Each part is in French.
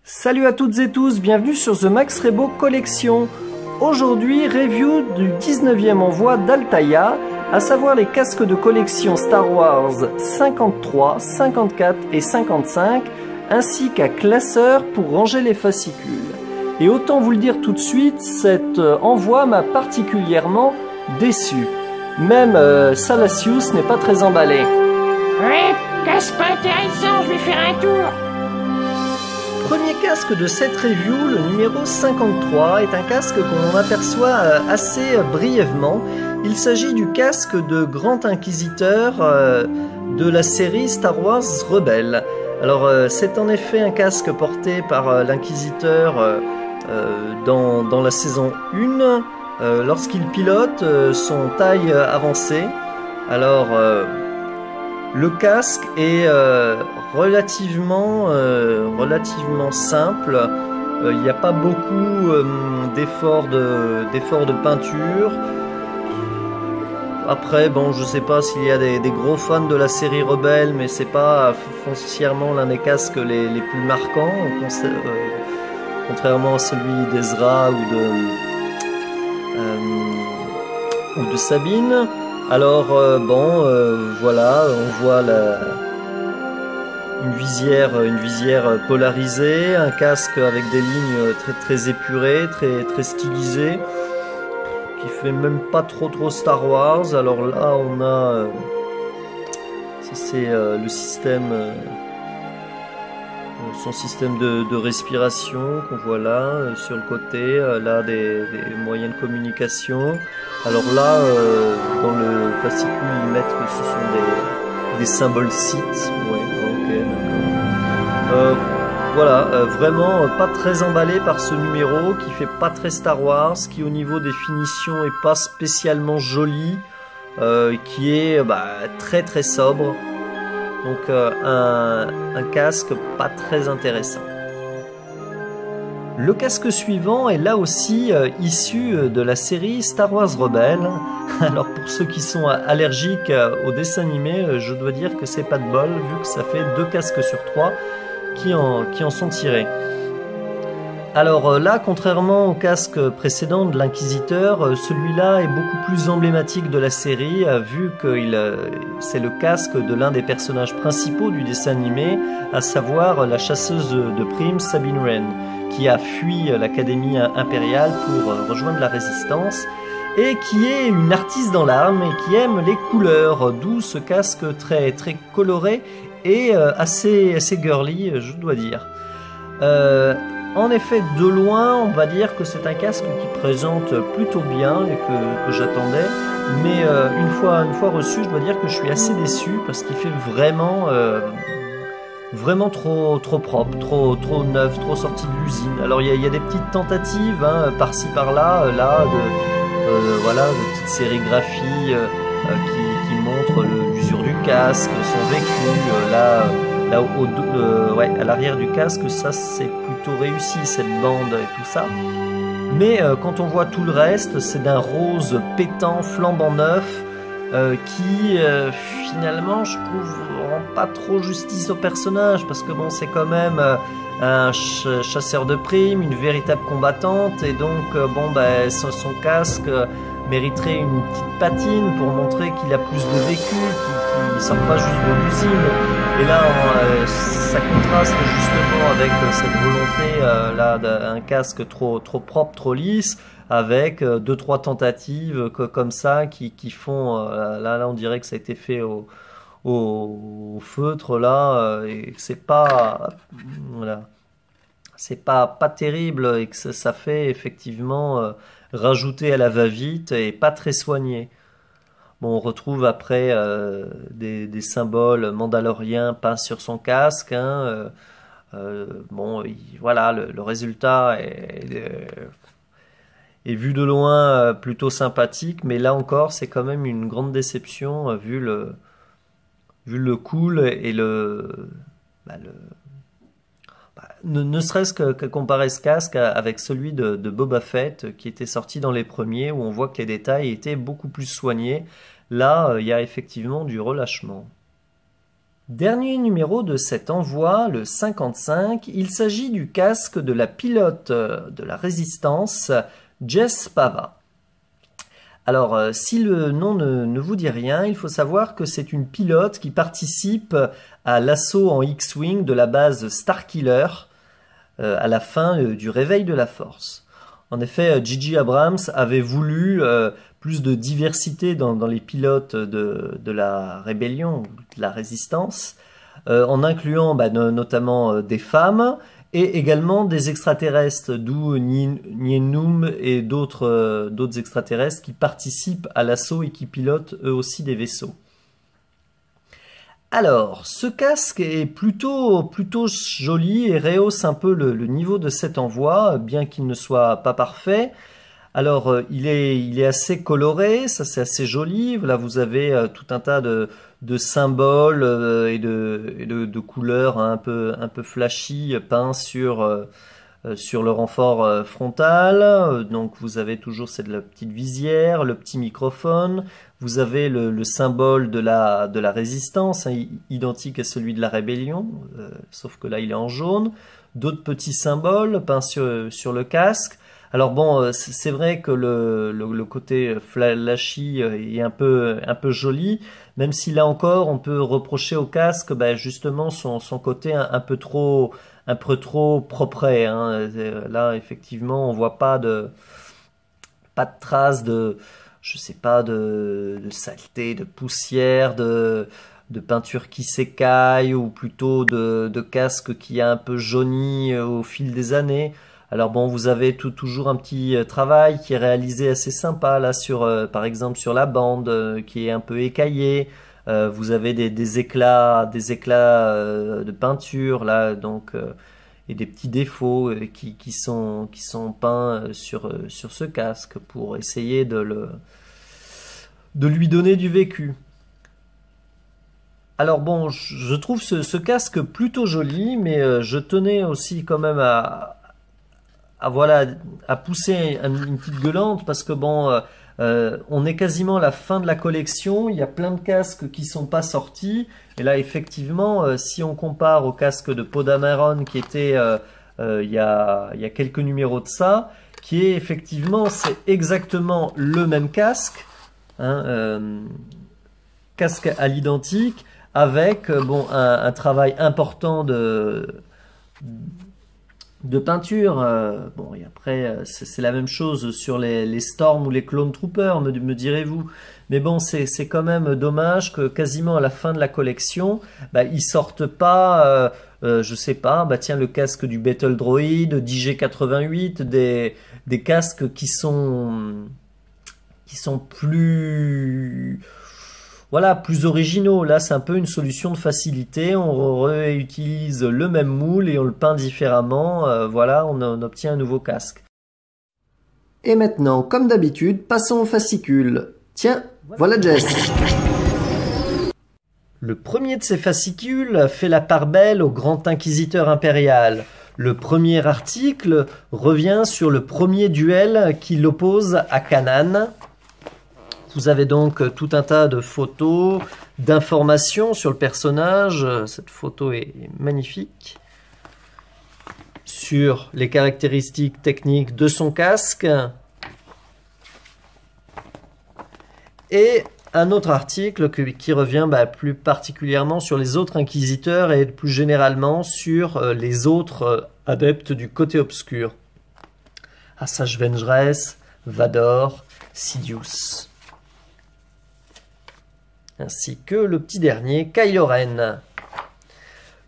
Salut à toutes et tous, bienvenue sur The Max Rebo Collection. Aujourd'hui, review du 19e envoi d'Altaïa, à savoir les casques de collection Star Wars 53, 54 et 55, ainsi qu'un classeur pour ranger les fascicules. Et autant vous le dire tout de suite, cet envoi m'a particulièrement déçu. Même Salacious n'est pas très emballé. Ouais, casque pas intéressant, je vais faire un tour. Premier casque de cette review, le numéro 53, est un casque qu'on aperçoit assez brièvement. Il s'agit du casque de Grand Inquisiteur de la série Star Wars Rebelle. Alors c'est en effet un casque porté par l'Inquisiteur dans la saison 1 lorsqu'il pilote son taille avancée. Alors le casque est relativement simple. Il n'y a pas beaucoup d'efforts de peinture. Après, bon, je sais pas s'il y a des gros fans de la série Rebelle, mais c'est pas foncièrement l'un des casques les plus marquants, contrairement à celui d'Ezra ou de Sabine. Alors voilà, on voit une visière polarisée, un casque avec des lignes très épurées, très stylisées, qui fait même pas trop Star Wars. Alors là, on a c'est le système, son système de respiration qu'on voit là sur le côté, là des moyens de communication. Alors là, dans le fascicule, ils mettent que ce sont des symboles Sith. Ouais, ok, d'accord. Voilà, vraiment pas très emballé par ce numéro qui fait pas très Star Wars, qui au niveau des finitions est pas spécialement joli, qui est très sobre. Donc un casque pas très intéressant. Le casque suivant est là aussi issu de la série Star Wars Rebelle. Alors pour ceux qui sont allergiques au dessin animé, je dois dire que c'est pas de bol, vu que ça fait 2 casques sur 3 qui en sont tirés. Alors là, contrairement au casque précédent de l'Inquisiteur, celui-là est beaucoup plus emblématique de la série, vu que c'est le casque de l'un des personnages principaux du dessin animé, à savoir la chasseuse de primes Sabine Wren, qui a fui l'académie impériale pour rejoindre la résistance, et qui est une artiste dans l'âme et qui aime les couleurs, d'où ce casque très coloré et assez girly, je dois dire. En effet, de loin, on va dire que c'est un casque qui présente plutôt bien et que j'attendais, mais une fois reçu, je dois dire que je suis assez déçu parce qu'il fait vraiment trop propre, trop neuf, trop sorti de l'usine. Alors il y a des petites tentatives par-ci par-là, de petites sérigraphies qui montrent l'usure du casque, son vécu, à l'arrière du casque, ça c'est plutôt réussi, cette bande et tout ça. Mais quand on voit tout le reste, c'est d'un rose pétant, flambant neuf, qui finalement, je trouve, rend pas trop justice au personnage, parce que bon, c'est quand même un chasseur de primes, une véritable combattante, et donc son casque mériterait une petite patine pour montrer qu'il a plus de vécu, qu'il ne sort pas juste de l'usine. Et là, ça contraste justement avec cette volonté d'un casque trop propre, trop lisse, avec 2-3 tentatives comme ça qui font là on dirait que ça a été fait au feutre là, et c'est pas c'est pas terrible, et que ça fait effectivement rajouter à la va-vite et pas très soigné. Bon, on retrouve après des symboles mandaloriens peints sur son casque. Voilà, le résultat est vu de loin plutôt sympathique, mais là encore, c'est quand même une grande déception vu le cool et ne serait-ce que comparer ce casque avec celui de Boba Fett qui était sorti dans les premiers, où on voit que les détails étaient beaucoup plus soignés. Là, il y a effectivement du relâchement. Dernier numéro de cet envoi, le 55, il s'agit du casque de la pilote de la Résistance, Jess Pava. Alors, si le nom ne vous dit rien, il faut savoir que c'est une pilote qui participe à l'assaut en X-Wing de la base Starkiller à la fin du réveil de la Force. En effet, J.J. Abrams avait voulu plus de diversité dans les pilotes de la rébellion, de la résistance, en incluant notamment des femmes et également des extraterrestres, d'où Nienum et d'autres extraterrestres qui participent à l'assaut et qui pilotent eux aussi des vaisseaux. Alors, ce casque est plutôt joli et rehausse un peu le niveau de cet envoi, bien qu'il ne soit pas parfait. Alors, il est assez coloré, ça c'est assez joli. Là, vous avez tout un tas de symboles et de couleurs un peu flashy peints sur le renfort frontal. Donc, vous avez toujours la petite visière, le petit microphone. Vous avez le symbole de la résistance, hein, identique à celui de la rébellion, sauf que là il est en jaune. D'autres petits symboles peints sur le casque. Alors bon, c'est vrai que le côté flashy est un peu joli, même si là encore on peut reprocher au casque justement son côté un peu trop propre. Hein. Là effectivement on voit pas de traces je sais pas, de saleté, de poussière, de peinture qui s'écaille, ou plutôt de casque qui a un peu jauni au fil des années. Alors bon, vous avez toujours un petit travail qui est réalisé assez sympa, là, par exemple sur la bande, qui est un peu écaillée. Vous avez des éclats de peinture, là, donc... et des petits défauts qui sont peints sur ce casque pour essayer de lui donner du vécu. Alors bon, je trouve ce casque plutôt joli, mais je tenais aussi quand même à pousser une petite gueulante, parce que bon, on est quasiment à la fin de la collection, il y a plein de casques qui sont pas sortis, et là effectivement, si on compare au casque de Poe Dameron qui était il y a quelques numéros de ça, qui est effectivement, c'est exactement le même casque, hein, casque à l'identique, avec bon un travail important de peinture. Bon, et après c'est la même chose sur les Storm ou les Clone Troopers, me direz-vous. Mais bon, c'est quand même dommage que quasiment à la fin de la collection, ils sortent pas, je sais pas, tiens, le casque du Battle Droid, d'IG-88, des casques qui sont plus... Voilà, plus originaux. Là, c'est un peu une solution de facilité. On réutilise le même moule et on le peint différemment. Voilà, on obtient un nouveau casque. Et maintenant, comme d'habitude, passons au fascicule. Tiens, voilà Jess. Le premier de ces fascicules fait la part belle au grand inquisiteur impérial. Le premier article revient sur le premier duel qui l'oppose à Kanan. Vous avez donc tout un tas de photos, d'informations sur le personnage. Cette photo est magnifique. Sur les caractéristiques techniques de son casque. Et un autre article qui revient plus particulièrement sur les autres inquisiteurs et plus généralement sur les autres adeptes du côté obscur. Asajj Ventress, Vador, Sidious. Ainsi que le petit dernier, Kylo Ren.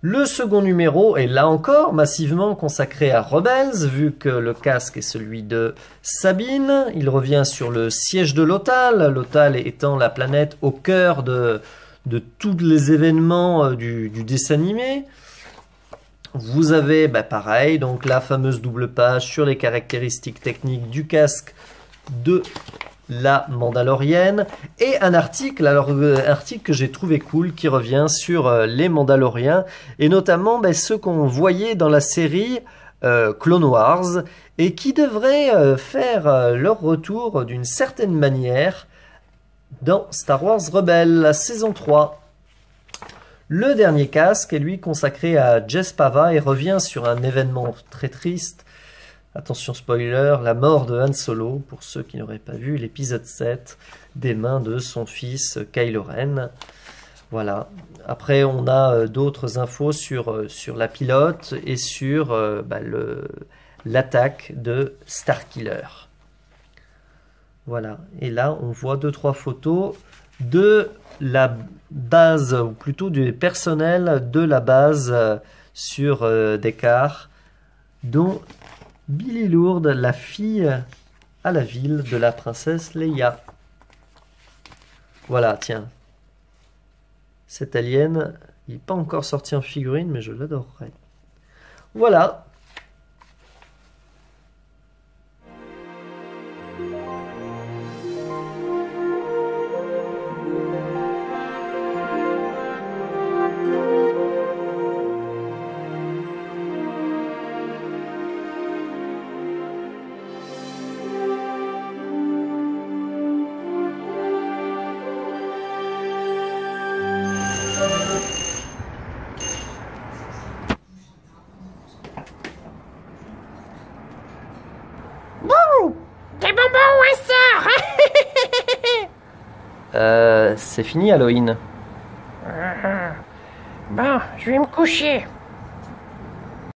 Le second numéro est là encore massivement consacré à Rebels, vu que le casque est celui de Sabine. Il revient sur le siège de Lothal, Lothal étant la planète au cœur de tous les événements du dessin animé. Vous avez pareil, donc la fameuse double page sur les caractéristiques techniques du casque de la Mandalorienne, et un article, article que j'ai trouvé cool, qui revient sur les Mandaloriens, et notamment ceux qu'on voyait dans la série Clone Wars, et qui devraient faire leur retour d'une certaine manière dans Star Wars Rebels, la saison 3. Le dernier casque est lui consacré à Jess Pava et revient sur un événement très triste. Attention spoiler, la mort de Han Solo, pour ceux qui n'auraient pas vu l'épisode 7, des mains de son fils Kylo Ren. Voilà. Après, on a d'autres infos sur la pilote et sur l'attaque de Starkiller. Voilà. Et là, on voit 2-3 photos de la base, ou plutôt du personnel de la base sur Dekar, dont Billy Lourdes, la fille à la ville de la princesse Leia. Voilà, tiens. Cet alien, il n'est pas encore sorti en figurine, mais je l'adorerais. Voilà. Des bonbons, Winstor. C'est fini Halloween. Bon, je vais me coucher.